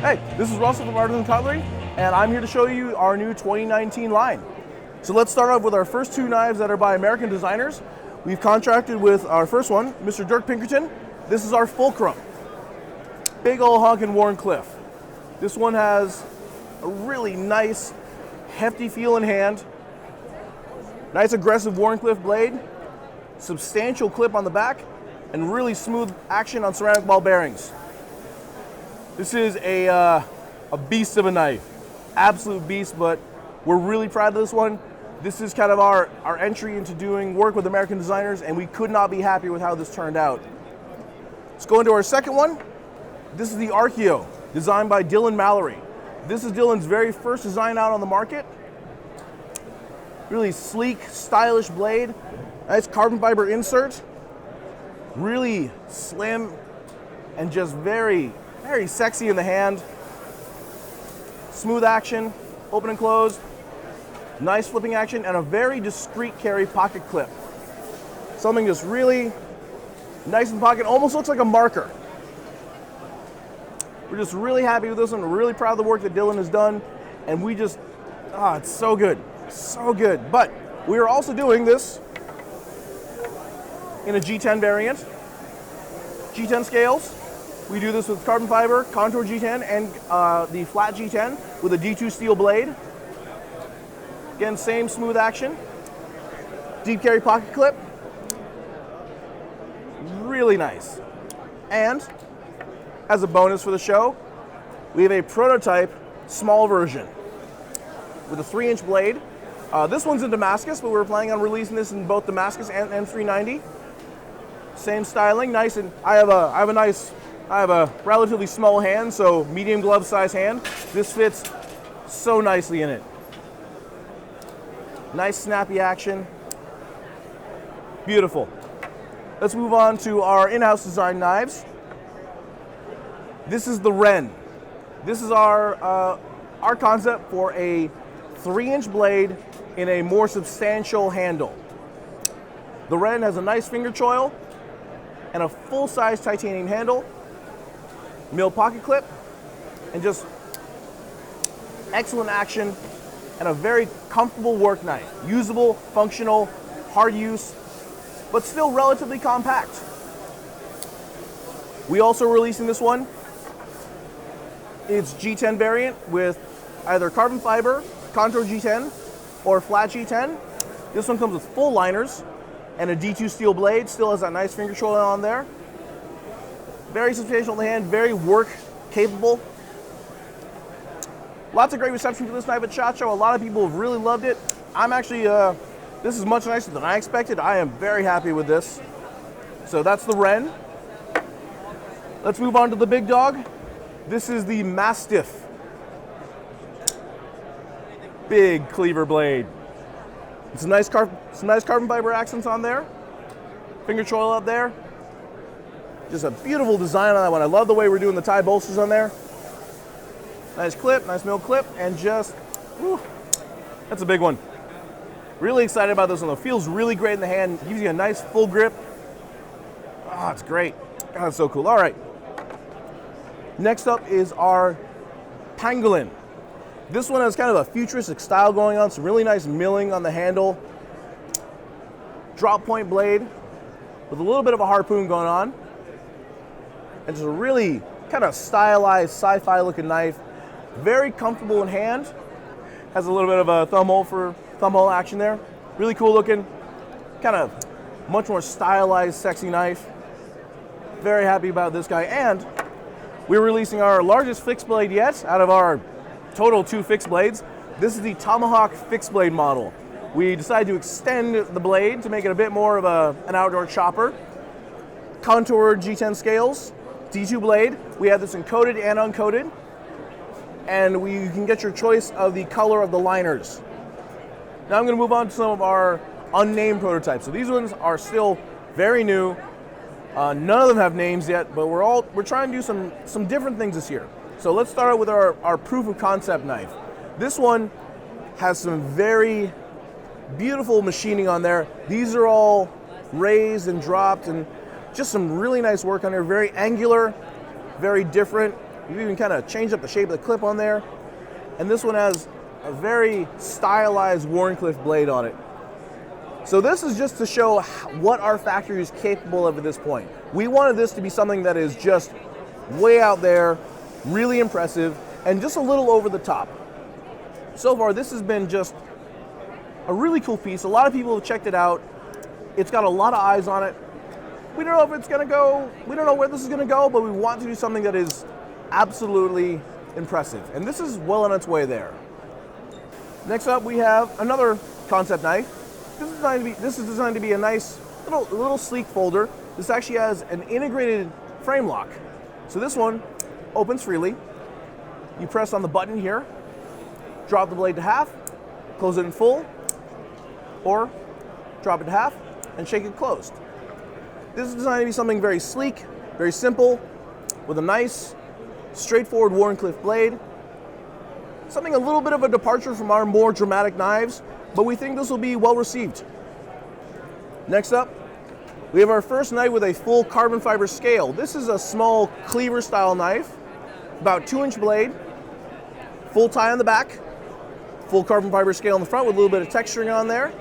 Hey, this is Russell from Artisan Cutlery, and I'm here to show you our new 2019 line. So let's start off with our first two knives that are by American designers. We've contracted with our first one, Mr. Dirk Pinkerton. This is our Fulcrum. Big ol' honkin' Wharncliffe. This one has a really nice, hefty feel in hand. Nice aggressive Wharncliffe blade, substantial clip on the back, and really smooth action on ceramic ball bearings. This is a beast of a knife, absolute beast, but we're really proud of this one. This is kind of our entry into doing work with American designers, and we could not be happier with how this turned out. Let's go into our second one. This is the Archeo, designed by Dylan Mallory. This is Dylan's very first design out on the market. Really sleek, stylish blade, nice carbon fiber insert, really slim and just very, very sexy in the hand. Smooth action, open and close, nice flipping action, and a very discreet carry pocket clip. Something just really nice in pocket, almost looks like a marker. We're just really happy with this one. We're really proud of the work that Dylan has done, and we just, it's so good, so good. But we are also doing this in a G10 variant. G10 scales. We do this with carbon fiber, contour G10, and the flat G10 with a D2 steel blade. Again, same smooth action. Deep carry pocket clip. Really nice. And as a bonus for the show, we have a prototype small version with a 3-inch blade. This one's in Damascus, but we're planning on releasing this in both Damascus and M390. Same styling, nice, and I have a relatively small hand, so medium glove size hand. This fits so nicely in it. Nice snappy action. Beautiful. Let's move on to our in-house design knives. This is the Wren. This is our concept for a 3-inch blade in a more substantial handle. The Wren has a nice finger choil and a full-size titanium handle, mill pocket clip, and just excellent action and a very comfortable work knife. Usable, functional, hard use, but still relatively compact. We also releasing this one. It's G10 variant with either carbon fiber, contour G10, or flat G10. This one comes with full liners and a D2 steel blade. Still has that nice finger choil on there. Very substantial in the hand, very work capable. Lots of great reception for this knife at SHOT Show. A lot of people have really loved it. I'm actually, this is much nicer than I expected. I am very happy with this. So that's the Wren. Let's move on to the big dog. This is the Mastiff. Big cleaver blade. It's some nice carbon fiber accents on there. Finger choil up there. Just a beautiful design on that one. I love the way we're doing the tie bolsters on there. Nice clip, nice mill clip, and just, whew, that's a big one. Really excited about this one. It feels really great in the hand. Gives you a nice full grip. Oh, it's great. God, it's so cool. All right. Next up is our Pangolin. This one has kind of a futuristic style going on. Some really nice milling on the handle. Drop point blade with a little bit of a harpoon going on. And just a really kind of stylized sci-fi looking knife. Very comfortable in hand. Has a little bit of a thumb hole action there. Really cool looking. Kind of much more stylized, sexy knife. Very happy about this guy. And we're releasing our largest fixed blade yet out of our total 2 fixed blades. This is the Tomahawk fixed blade model. We decided to extend the blade to make it a bit more of an outdoor chopper. Contoured G10 scales, D2 blade. We have this in coated and uncoated. And you can get your choice of the color of the liners. Now I'm going to move on to some of our unnamed prototypes. So these ones are still very new. None of them have names yet, but we're trying to do some different things this year. So let's start out with our proof of concept knife. This one has some very beautiful machining on there. These are all raised and dropped, and just some really nice work on there. Very angular, very different. We've even kind of changed up the shape of the clip on there. And this one has a very stylized Wharncliffe blade on it. So this is just to show what our factory is capable of at this point. We wanted this to be something that is just way out there, really impressive, and just a little over the top. So far, this has been just a really cool piece. A lot of people have checked it out. It's got a lot of eyes on it. We don't know if it's gonna go, we don't know where this is gonna go, but we want to do something that is absolutely impressive. And this is well on its way there. Next up, we have another concept knife. This is designed to be a nice little sleek folder. This actually has an integrated frame lock. So this one opens freely. You press on the button here, drop the blade to half, close it in full, or drop it to half and shake it closed. This is designed to be something very sleek, very simple, with a nice, straightforward Wharncliffe blade. Something a little bit of a departure from our more dramatic knives, but we think this will be well received. Next up, we have our first knife with a full carbon fiber scale. This is a small cleaver style knife, about 2-inch blade, full tie on the back, full carbon fiber scale in the front with a little bit of texturing on there.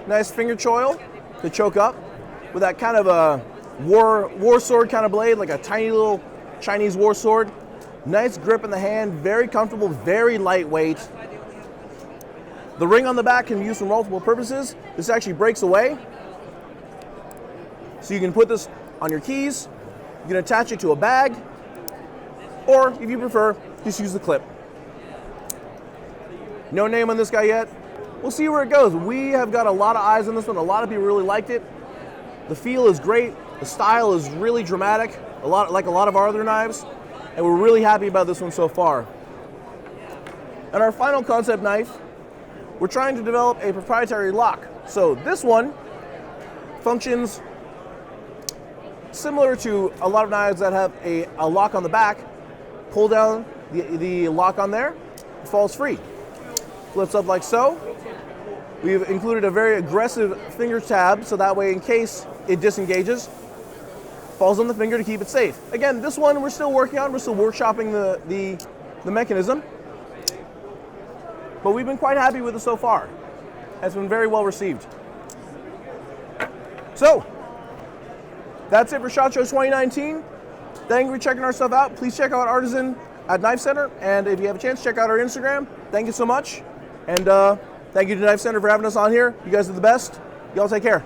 Nice finger choil to choke up with that kind of a war sword kind of blade, like a tiny little Chinese war sword. Nice grip in the hand, very comfortable, very lightweight. The ring on the back can be used for multiple purposes. This actually breaks away. So you can put this on your keys, you can attach it to a bag, or if you prefer, just use the clip. No name on this guy yet. We'll see where it goes. We have got a lot of eyes on this one. A lot of people really liked it. The feel is great. The style is really dramatic, like a lot of our other knives, and we're really happy about this one so far. And our final concept knife, we're trying to develop a proprietary lock. So this one functions similar to a lot of knives that have a lock on the back. Pull down the lock on there, it falls free. Flips up like so. We've included a very aggressive finger tab, so that way in case it disengages, falls on the finger to keep it safe. Again, this one we're still working on, we're still workshopping the mechanism, but we've been quite happy with it so far. It's been very well received. So, that's it for SHOT Show 2019. Thank you for checking our stuff out. Please check out Artisan at KnifeCenter, and if you have a chance, check out our Instagram. Thank you so much, and thank you to KnifeCenter for having us on here. You guys are the best. Y'all take care.